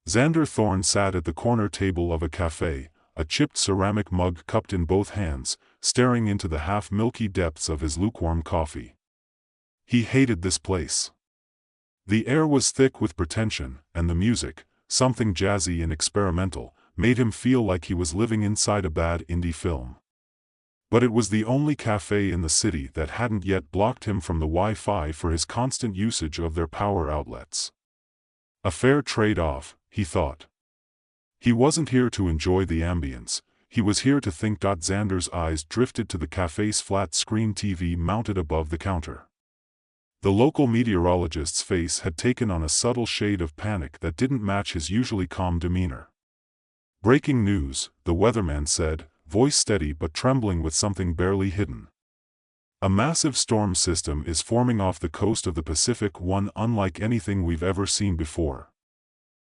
Xander Thorne sat at the corner table of a cafe, a chipped ceramic mug cupped in both hands, staring into the half-milky depths of his lukewarm coffee. He hated this place. The air was thick with pretension, and the music, something jazzy and experimental, made him feel like he was living inside a bad indie film. But it was the only cafe in the city that hadn't yet blocked him from the Wi-Fi for his constant usage of their power outlets. A fair trade-off, he thought. He wasn't here to enjoy the ambience, he was here to think. Xander's eyes drifted to the cafe's flat-screen TV mounted above the counter. The local meteorologist's face had taken on a subtle shade of panic that didn't match his usually calm demeanor. "Breaking news," the weatherman said, voice steady but trembling with something barely hidden. "A massive storm system is forming off the coast of the Pacific, one unlike anything we've ever seen before.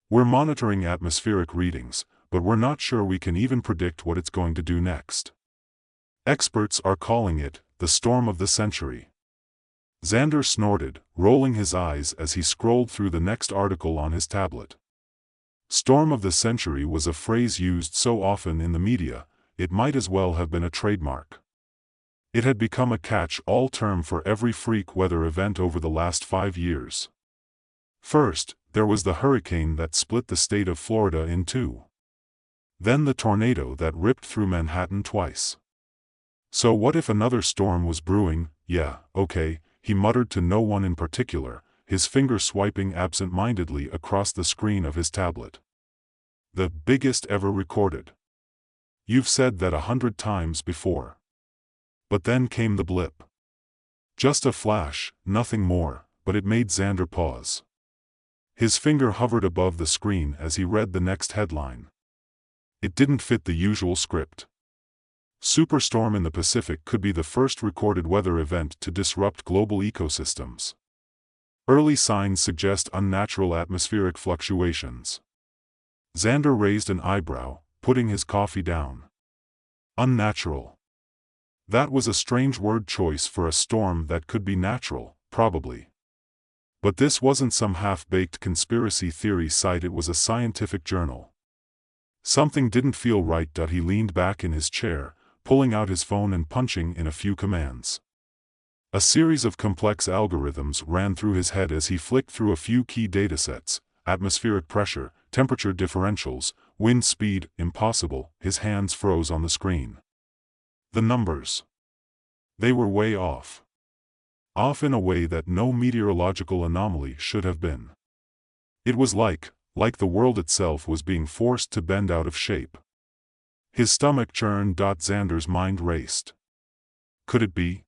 We're monitoring atmospheric readings, but we're not sure we can even predict what it's going to do next. Experts are calling it the storm of the century." Xander snorted, rolling his eyes as he scrolled through the next article on his tablet. Storm of the century was a phrase used so often in the media, it might as well have been a trademark. It had become a catch-all term for every freak weather event over the last 5 years. First, there was the hurricane that split the state of Florida in two. Then the tornado that ripped through Manhattan twice. So what if another storm was brewing? Yeah, okay, he muttered to no one in particular, his finger swiping absent-mindedly across the screen of his tablet. The biggest ever recorded. You've said that 100 times before. But then came the blip. Just a flash, nothing more, but it made Xander pause. His finger hovered above the screen as he read the next headline. It didn't fit the usual script. Superstorm in the Pacific could be the first recorded weather event to disrupt global ecosystems. Early signs suggest unnatural atmospheric fluctuations. Xander raised an eyebrow, putting his coffee down. Unnatural. That was a strange word choice for a storm that could be natural, probably. But this wasn't some half-baked conspiracy theory site, it was a scientific journal. Something didn't feel right. He leaned back in his chair, pulling out his phone and punching in a few commands. A series of complex algorithms ran through his head as he flicked through a few key datasets: atmospheric pressure, temperature differentials, wind speed. Impossible, his hands froze on the screen. The numbers. They were way off. Off in a way that no meteorological anomaly should have been. It was like the world itself was being forced to bend out of shape. His stomach churned. Xander's mind raced. Could it be?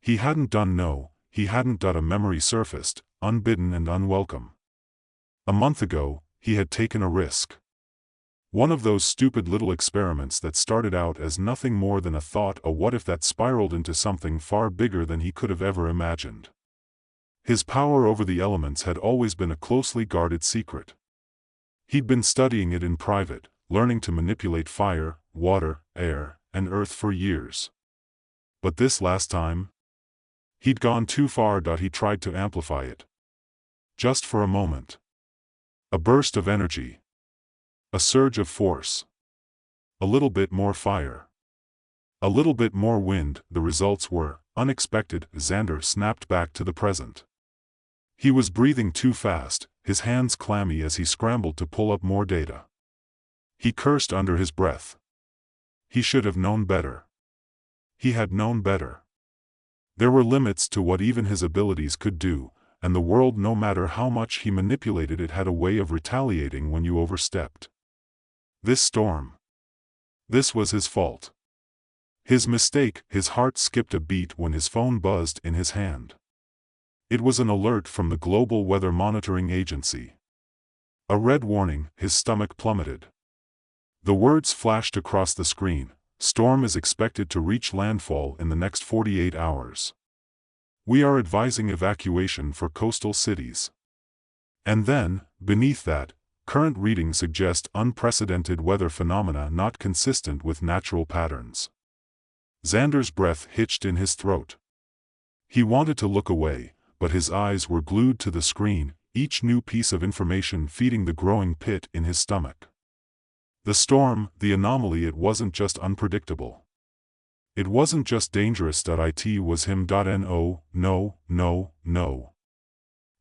He hadn't a memory surfaced, unbidden and unwelcome. A month ago, he had taken a risk. One of those stupid little experiments that started out as nothing more than a thought, a what if, that spiraled into something far bigger than he could have ever imagined. His power over the elements had always been a closely guarded secret. He'd been studying it in private, learning to manipulate fire, water, air, and earth for years. But this last time? He'd gone too far. He tried to amplify it. Just for a moment. A burst of energy. A surge of force. A little bit more fire. A little bit more wind. The results were unexpected. Xander snapped back to the present. He was breathing too fast, his hands clammy as he scrambled to pull up more data. He cursed under his breath. He should have known better. He had known better. There were limits to what even his abilities could do, and the world, no matter how much he manipulated it, had a way of retaliating when you overstepped. This storm. This was his fault. His mistake. His heart skipped a beat when his phone buzzed in his hand. It was an alert from the Global Weather Monitoring Agency. A red warning. His stomach plummeted. The words flashed across the screen: storm is expected to reach landfall in the next 48 hours. We are advising evacuation for coastal cities. And then, beneath that, current readings suggest unprecedented weather phenomena not consistent with natural patterns. Xander's breath hitched in his throat. He wanted to look away, but his eyes were glued to the screen, each new piece of information feeding the growing pit in his stomach. The storm, the anomaly, it wasn't just unpredictable. It wasn't just dangerous. It was him. No, no, no, no.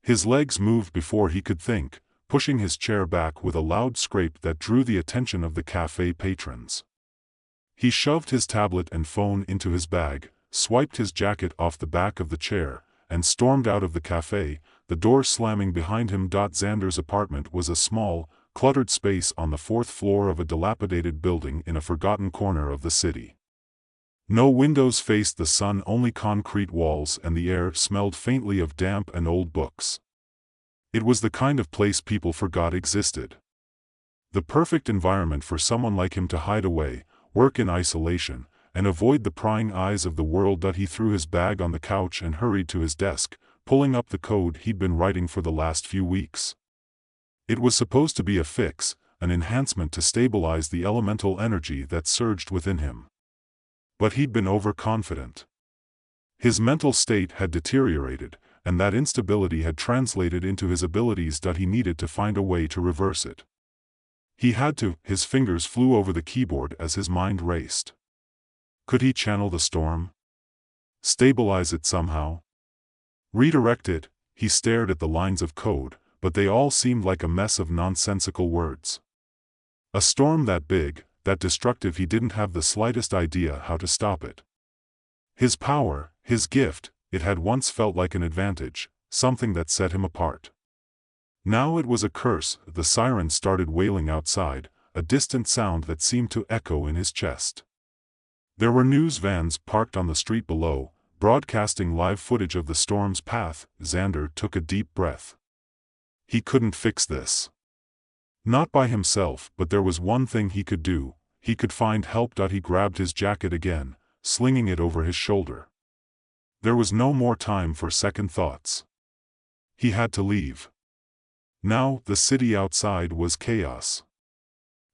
His legs moved before he could think, pushing his chair back with a loud scrape that drew the attention of the cafe patrons. He shoved his tablet and phone into his bag, swiped his jacket off the back of the chair, and stormed out of the cafe, the door slamming behind him. Xander's apartment was a small, cluttered space on the 4th floor of a dilapidated building in a forgotten corner of the city. No windows faced the sun, only concrete walls, and the air smelled faintly of damp and old books. It was the kind of place people forgot existed. The perfect environment for someone like him to hide away, work in isolation, and avoid the prying eyes of the world. He threw his bag on the couch and hurried to his desk, pulling up the code he'd been writing for the last few weeks. It was supposed to be a fix, an enhancement to stabilize the elemental energy that surged within him. But he'd been overconfident. His mental state had deteriorated, and that instability had translated into his abilities. He needed to find a way to reverse it. He had to. His fingers flew over the keyboard as his mind raced. Could he channel the storm? Stabilize it somehow? Redirect it? He stared at the lines of code, but they all seemed like a mess of nonsensical words. A storm that big, that destructive, he didn't have the slightest idea how to stop it. His power, his gift, it had once felt like an advantage, something that set him apart. Now it was a curse. The sirens started wailing outside, a distant sound that seemed to echo in his chest. There were news vans parked on the street below, broadcasting live footage of the storm's path. Xander took a deep breath. He couldn't fix this. Not by himself, but there was one thing he could do. He could find help. He grabbed his jacket again, slinging it over his shoulder. There was no more time for second thoughts. He had to leave. Now, the city outside was chaos.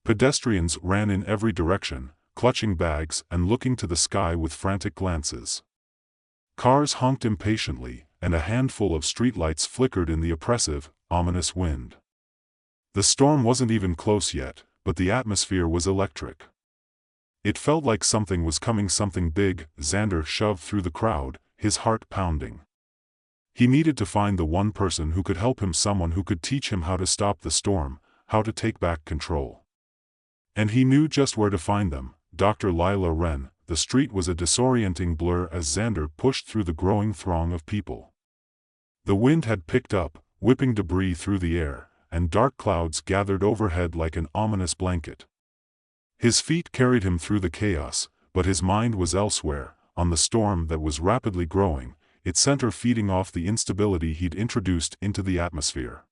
Pedestrians ran in every direction, clutching bags and looking to the sky with frantic glances. Cars honked impatiently, and a handful of streetlights flickered in the oppressive, ominous wind. The storm wasn't even close yet, but the atmosphere was electric. It felt like something was coming, something big. Xander shoved through the crowd, his heart pounding. He needed to find the one person who could help him, someone who could teach him how to stop the storm, how to take back control. And he knew just where to find them, Dr. Lila Wren. The street was a disorienting blur as Xander pushed through the growing throng of people. The wind had picked up, whipping debris through the air, and dark clouds gathered overhead like an ominous blanket. His feet carried him through the chaos, but his mind was elsewhere, on the storm that was rapidly growing, its center feeding off the instability he'd introduced into the atmosphere.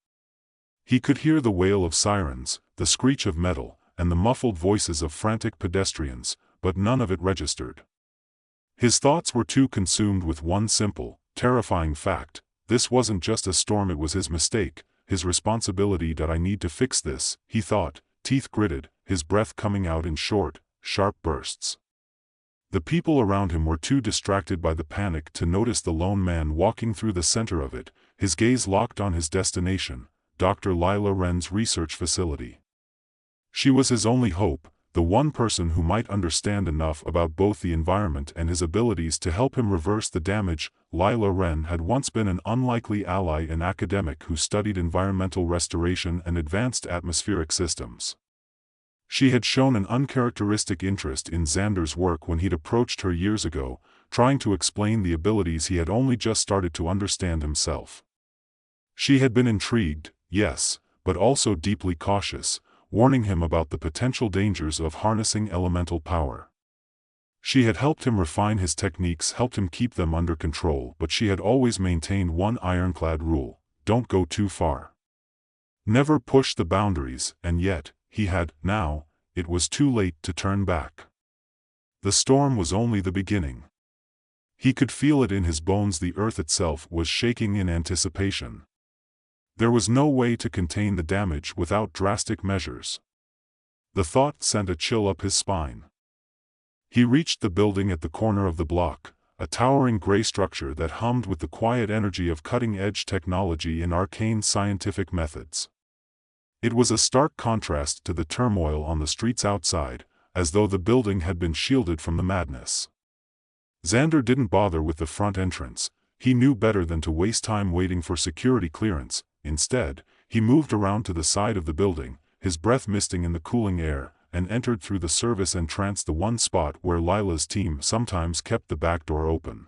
He could hear the wail of sirens, the screech of metal, and the muffled voices of frantic pedestrians, but none of it registered. His thoughts were too consumed with one simple, terrifying fact: this wasn't just a storm, it was his mistake, his responsibility. I need to fix this, he thought, teeth gritted, his breath coming out in short, sharp bursts. The people around him were too distracted by the panic to notice the lone man walking through the center of it, his gaze locked on his destination, Dr. Lila Wren's research facility. She was his only hope, the one person who might understand enough about both the environment and his abilities to help him reverse the damage. Lila Wren had once been an unlikely ally, an academic who studied environmental restoration and advanced atmospheric systems. She had shown an uncharacteristic interest in Xander's work when he'd approached her years ago, trying to explain the abilities he had only just started to understand himself. She had been intrigued, yes, but also deeply cautious, warning him about the potential dangers of harnessing elemental power. She had helped him refine his techniques, helped him keep them under control, but she had always maintained one ironclad rule: don't go too far. Never push the boundaries, and yet, now, it was too late to turn back. The storm was only the beginning. He could feel it in his bones, the earth itself was shaking in anticipation. There was no way to contain the damage without drastic measures. The thought sent a chill up his spine. He reached the building at the corner of the block, a towering gray structure that hummed with the quiet energy of cutting-edge technology and arcane scientific methods. It was a stark contrast to the turmoil on the streets outside, as though the building had been shielded from the madness. Xander didn't bother with the front entrance. He knew better than to waste time waiting for security clearance. Instead, he moved around to the side of the building, his breath misting in the cooling air, and entered through the service entrance, the one spot where Lila's team sometimes kept the back door open.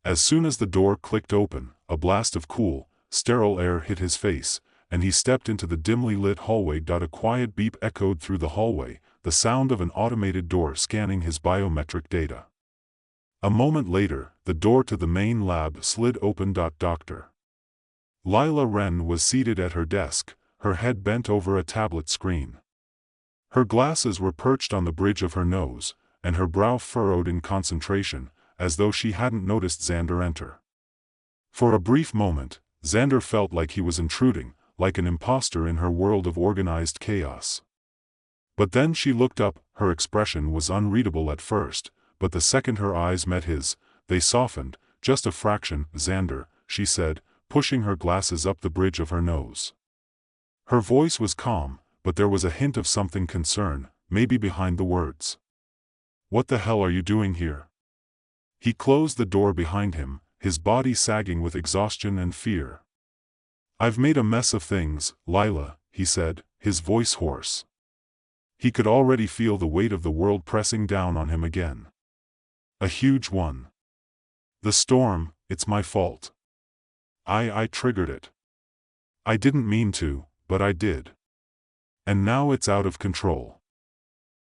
As soon as the door clicked open, a blast of cool, sterile air hit his face, and he stepped into the dimly lit hallway. A quiet beep echoed through the hallway, the sound of an automated door scanning his biometric data. A moment later, the door to the main lab slid open. Dr. Lila Wren was seated at her desk, her head bent over a tablet screen. Her glasses were perched on the bridge of her nose, and her brow furrowed in concentration, as though she hadn't noticed Xander enter. For a brief moment, Xander felt like he was intruding, like an imposter in her world of organized chaos. But then she looked up. Her expression was unreadable at first, but the second her eyes met his, they softened, just a fraction. "Xander," she said, pushing her glasses up the bridge of her nose. Her voice was calm, but there was a hint of something concern, maybe behind the words. "What the hell are you doing here?" He closed the door behind him, his body sagging with exhaustion and fear. "I've made a mess of things, Lila," he said, his voice hoarse. He could already feel the weight of the world pressing down on him again. A huge one. "The storm, it's my fault. I triggered it. I didn't mean to, but I did. And now it's out of control."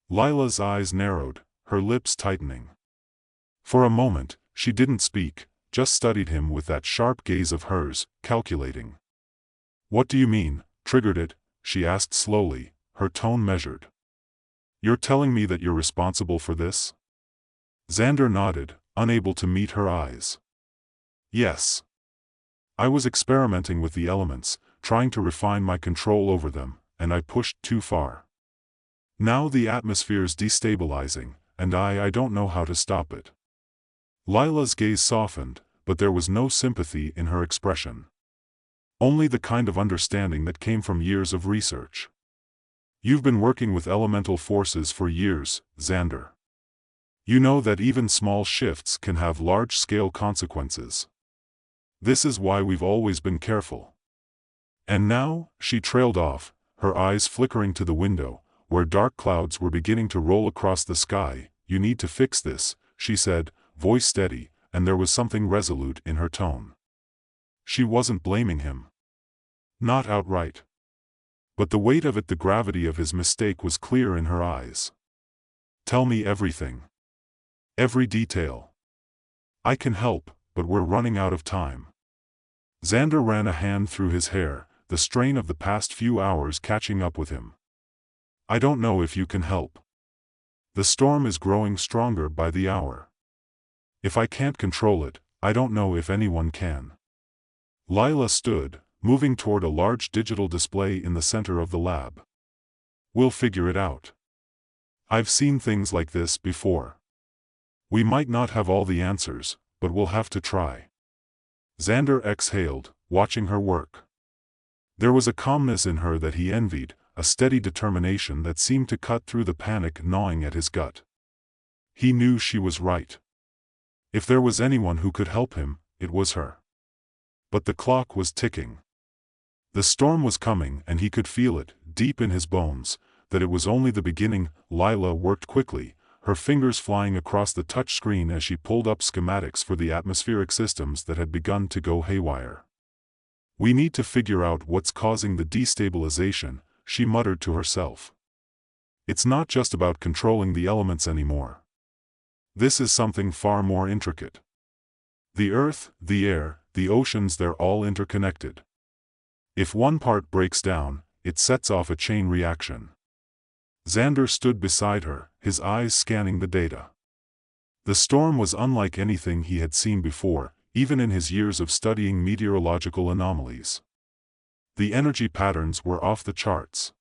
Lila's eyes narrowed, her lips tightening. For a moment, she didn't speak, just studied him with that sharp gaze of hers, calculating. "What do you mean, triggered it?" she asked slowly, her tone measured. "You're telling me that you're responsible for this?" Xander nodded, unable to meet her eyes. "Yes. I was experimenting with the elements, trying to refine my control over them, and I pushed too far. Now the atmosphere's destabilizing, and I don't know how to stop it." Lila's gaze softened, but there was no sympathy in her expression. Only the kind of understanding that came from years of research. "You've been working with elemental forces for years, Xander. You know that even small shifts can have large-scale consequences. This is why we've always been careful." And now, she trailed off, her eyes flickering to the window, where dark clouds were beginning to roll across the sky. "You need to fix this," she said, voice steady, and there was something resolute in her tone. She wasn't blaming him. Not outright. But the weight of it, the gravity of his mistake, was clear in her eyes. "Tell me everything. Every detail. I can help, but we're running out of time." Xander ran a hand through his hair, the strain of the past few hours catching up with him. "I don't know if you can help. The storm is growing stronger by the hour. If I can't control it, I don't know if anyone can." Lila stood, moving toward a large digital display in the center of the lab. "We'll figure it out. I've seen things like this before. We might not have all the answers, but we'll have to try." Xander exhaled, watching her work. There was a calmness in her that he envied, a steady determination that seemed to cut through the panic gnawing at his gut. He knew she was right. If there was anyone who could help him, it was her. But the clock was ticking. The storm was coming, and he could feel it, deep in his bones, that it was only the beginning. Lila worked quickly, her fingers flying across the touch screen as she pulled up schematics for the atmospheric systems that had begun to go haywire. "We need to figure out what's causing the destabilization," she muttered to herself. "It's not just about controlling the elements anymore. This is something far more intricate. The earth, the air, the oceans, they're all interconnected. If one part breaks down, it sets off a chain reaction." Xander stood beside her, his eyes scanning the data. The storm was unlike anything he had seen before, even in his years of studying meteorological anomalies. The energy patterns were off the charts.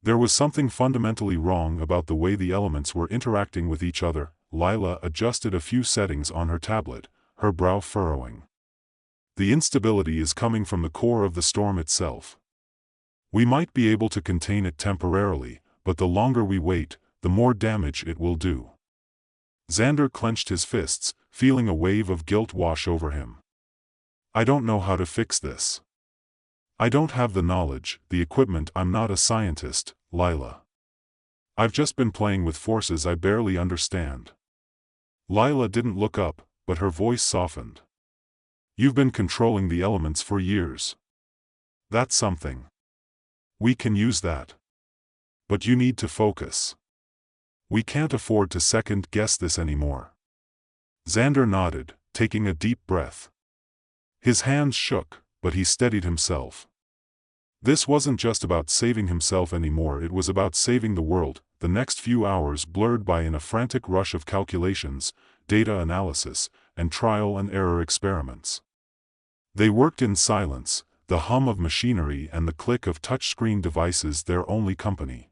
There was something fundamentally wrong about the way the elements were interacting with each other. Lila adjusted a few settings on her tablet, her brow furrowing. The instability is coming from the core of the storm itself. We might be able to contain it temporarily, but the longer we wait, the more damage it will do. Xander clenched his fists, feeling a wave of guilt wash over him. I don't know how to fix this. I don't have the knowledge, the equipment. I'm not a scientist, Lila. I've just been playing with forces I barely understand. Lila didn't look up, but her voice softened. You've been controlling the elements for years. That's something. We can use that. But you need to focus. We can't afford to second-guess this anymore. Xander nodded, taking a deep breath. His hands shook, but he steadied himself. This wasn't just about saving himself anymore, it was about saving the world. The next few hours blurred by in a frantic rush of calculations, data analysis, and trial-and-error experiments. They worked in silence, the hum of machinery and the click of touchscreen devices their only company.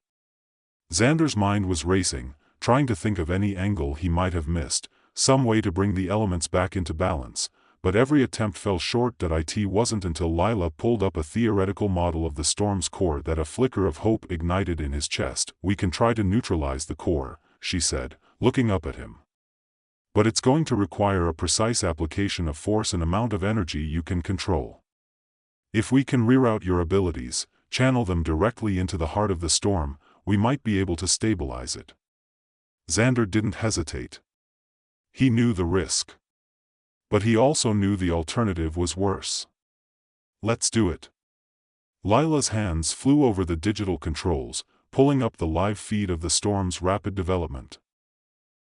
Xander's mind was racing, trying to think of any angle he might have missed, some way to bring the elements back into balance, but every attempt fell short. It wasn't until Lila pulled up a theoretical model of the storm's core that a flicker of hope ignited in his chest. We can try to neutralize the core, she said, looking up at him. But it's going to require a precise application of force and amount of energy you can control. If we can reroute your abilities, channel them directly into the heart of the storm, we might be able to stabilize it. Xander didn't hesitate. He knew the risk. But he also knew the alternative was worse. Let's do it. Lila's hands flew over the digital controls, pulling up the live feed of the storm's rapid development.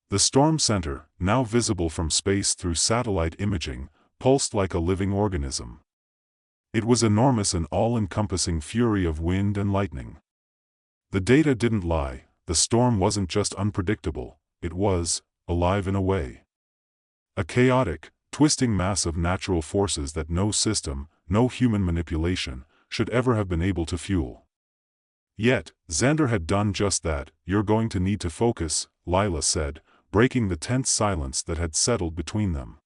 The storm center, now visible from space through satellite imaging, pulsed like a living organism. It was enormous, an all-encompassing fury of wind and lightning. The data didn't lie. The storm wasn't just unpredictable, it was alive in a way. A chaotic, twisting mass of natural forces that no system, no human manipulation, should ever have been able to fuel. Yet, Xander had done just that. You're going to need to focus, Lila said, breaking the tense silence that had settled between them.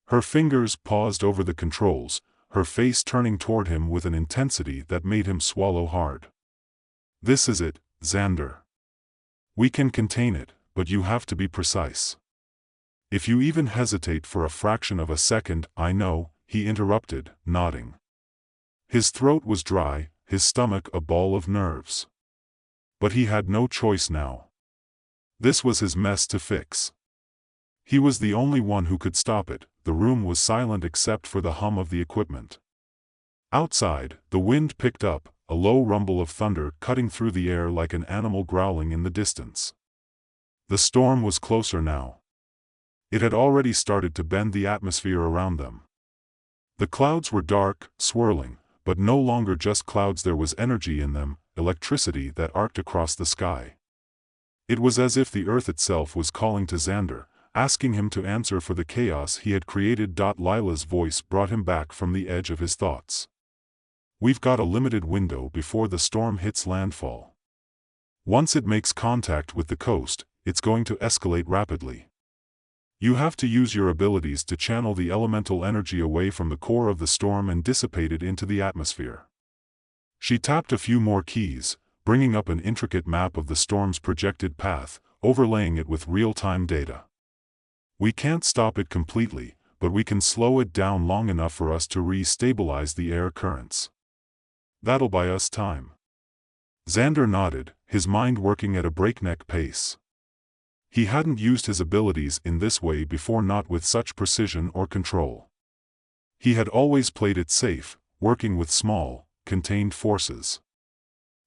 Her fingers paused over the controls, her face turning toward him with an intensity that made him swallow hard. This is it, Xander. We can contain it, but you have to be precise. If you even hesitate for a fraction of a second, I know, he interrupted, nodding. His throat was dry, his stomach a ball of nerves. But he had no choice now. This was his mess to fix. He was the only one who could stop it. The room was silent except for the hum of the equipment. Outside, the wind picked up, a low rumble of thunder cutting through the air like an animal growling in the distance. The storm was closer now. It had already started to bend the atmosphere around them. The clouds were dark, swirling, but no longer just clouds. There was energy in them, electricity that arced across the sky. It was as if the earth itself was calling to Xander, asking him to answer for the chaos he had created. Lila's voice brought him back from the edge of his thoughts. We've got a limited window before the storm hits landfall. Once it makes contact with the coast, it's going to escalate rapidly. You have to use your abilities to channel the elemental energy away from the core of the storm and dissipate it into the atmosphere. She tapped a few more keys, bringing up an intricate map of the storm's projected path, overlaying it with real-time data. We can't stop it completely, but we can slow it down long enough for us to re-stabilize the air currents. That'll buy us time. Xander nodded, his mind working at a breakneck pace. He hadn't used his abilities in this way before, not with such precision or control. He had always played it safe, working with small, contained forces.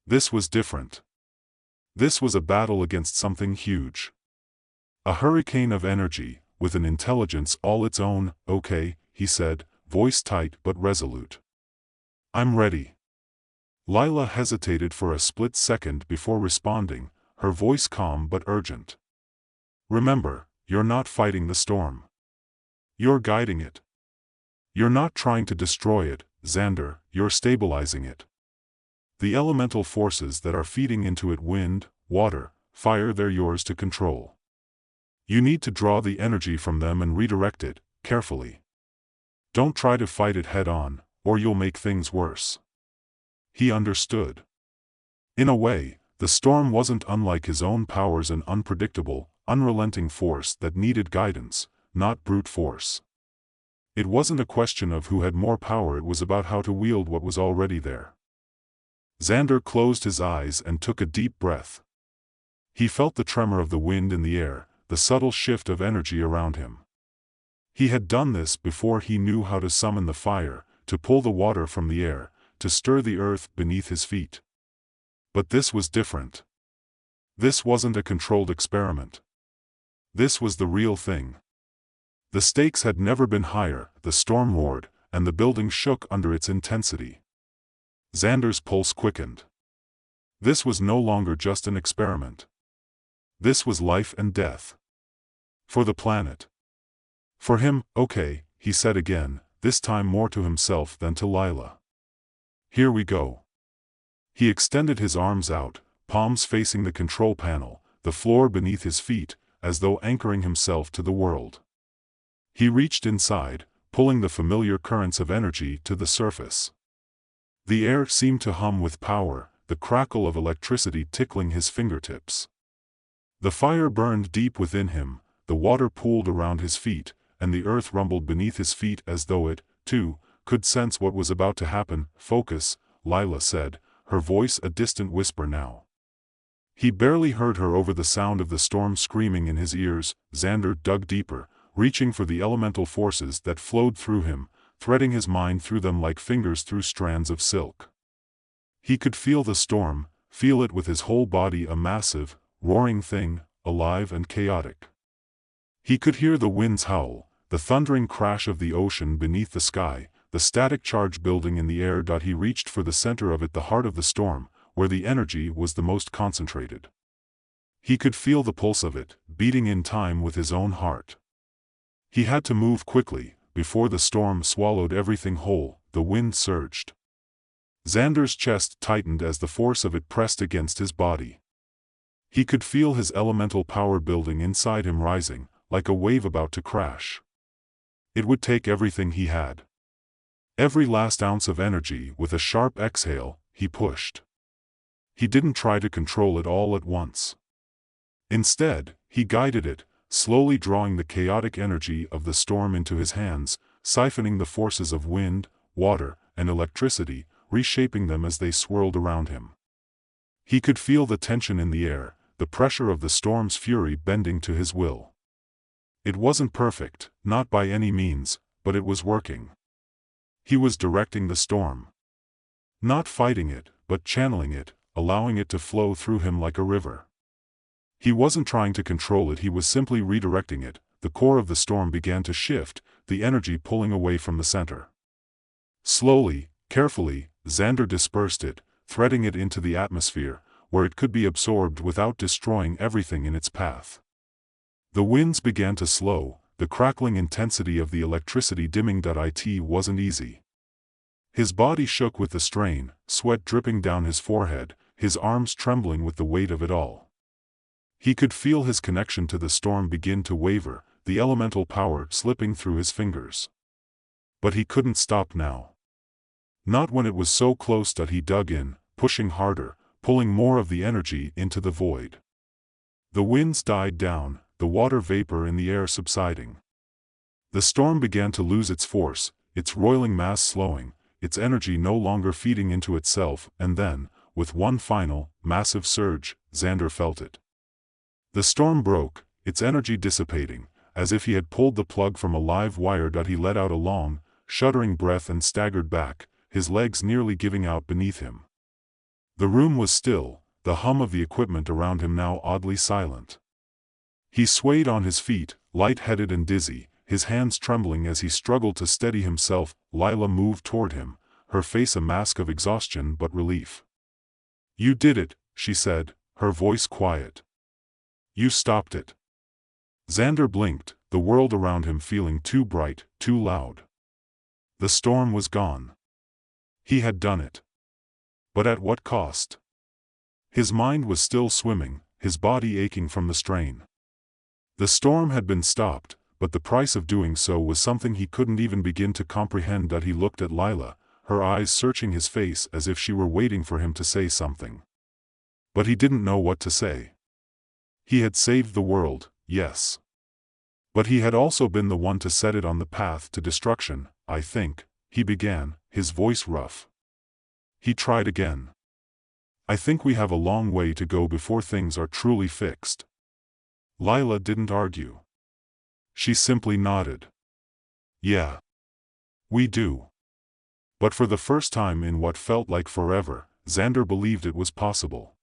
This was different. This was a battle against something huge. A hurricane of energy, with an intelligence all its own. Okay, he said, voice tight but resolute. I'm ready. Lila hesitated for a split second before responding, her voice calm but urgent. Remember, you're not fighting the storm. You're guiding it. You're not trying to destroy it, Xander, you're stabilizing it. The elemental forces that are feeding into it, wind, water, fire, they're yours to control. You need to draw the energy from them and redirect it, carefully. Don't try to fight it head-on, or you'll make things worse. He understood. In a way, the storm wasn't unlike his own powers, an unpredictable, unrelenting force that needed guidance, not brute force. It wasn't a question of who had more power, it was about how to wield what was already there. Xander closed his eyes and took a deep breath. He felt the tremor of the wind in the air, the subtle shift of energy around him. He had done this before. He knew how to summon the fire, to pull the water from the air, to stir the earth beneath his feet. But this was different. This wasn't a controlled experiment. This was the real thing. The stakes had never been higher, the storm roared, and the building shook under its intensity. Xander's pulse quickened. This was no longer just an experiment. This was life and death. For the planet. For him. Okay, he said again, this time more to himself than to Lila. Here we go. He extended his arms out, palms facing the control panel, the floor beneath his feet, as though anchoring himself to the world. He reached inside, pulling the familiar currents of energy to the surface. The air seemed to hum with power, the crackle of electricity tickling his fingertips. The fire burned deep within him, the water pooled around his feet, and the earth rumbled beneath his feet as though it, too, could sense what was about to happen. Focus, Lila said, her voice a distant whisper now. He barely heard her over the sound of the storm screaming in his ears. Xander dug deeper, reaching for the elemental forces that flowed through him, threading his mind through them like fingers through strands of silk. He could feel the storm, feel it with his whole body, a massive, roaring thing, alive and chaotic. He could hear the winds howl, the thundering crash of the ocean beneath the sky, the static charge building in the air. He reached for the center of it, the heart of the storm, where the energy was the most concentrated. He could feel the pulse of it, beating in time with his own heart. He had to move quickly, before the storm swallowed everything whole. The wind surged. Xander's chest tightened as the force of it pressed against his body. He could feel his elemental power building inside him, rising, like a wave about to crash. It would take everything he had. Every last ounce of energy. With a sharp exhale, he pushed. He didn't try to control it all at once. Instead, he guided it, slowly drawing the chaotic energy of the storm into his hands, siphoning the forces of wind, water, and electricity, reshaping them as they swirled around him. He could feel the tension in the air, the pressure of the storm's fury bending to his will. It wasn't perfect, not by any means, but it was working. He was directing the storm. Not fighting it, but channeling it, allowing it to flow through him like a river. He wasn't trying to control it, he was simply redirecting it. The core of the storm began to shift, the energy pulling away from the center. Slowly, carefully, Xander dispersed it, threading it into the atmosphere, where it could be absorbed without destroying everything in its path. The winds began to slow, the crackling intensity of the electricity dimming. It wasn't easy. His body shook with the strain, sweat dripping down his forehead, his arms trembling with the weight of it all. He could feel his connection to the storm begin to waver, the elemental power slipping through his fingers. But he couldn't stop now. Not when it was so close. He dug in, pushing harder, pulling more of the energy into the void. The winds died down, the water vapor in the air subsiding. The storm began to lose its force, its roiling mass slowing, its energy no longer feeding into itself, and then, with one final, massive surge, Xander felt it. The storm broke, its energy dissipating, as if he had pulled the plug from a live wire. He let out a long, shuddering breath and staggered back, his legs nearly giving out beneath him. The room was still, the hum of the equipment around him now oddly silent. He swayed on his feet, light-headed and dizzy, his hands trembling as he struggled to steady himself. Lila moved toward him, her face a mask of exhaustion but relief. "You did it," she said, her voice quiet. "You stopped it." Xander blinked, the world around him feeling too bright, too loud. The storm was gone. He had done it. But at what cost? His mind was still swimming, his body aching from the strain. The storm had been stopped, but the price of doing so was something he couldn't even begin to comprehend. He looked at Lila, her eyes searching his face as if she were waiting for him to say something. But he didn't know what to say. He had saved the world, yes. But he had also been the one to set it on the path to destruction, I think, he began, his voice rough. He tried again. I think we have a long way to go before things are truly fixed. Lila didn't argue. She simply nodded. Yeah. We do. But for the first time in what felt like forever, Xander believed it was possible.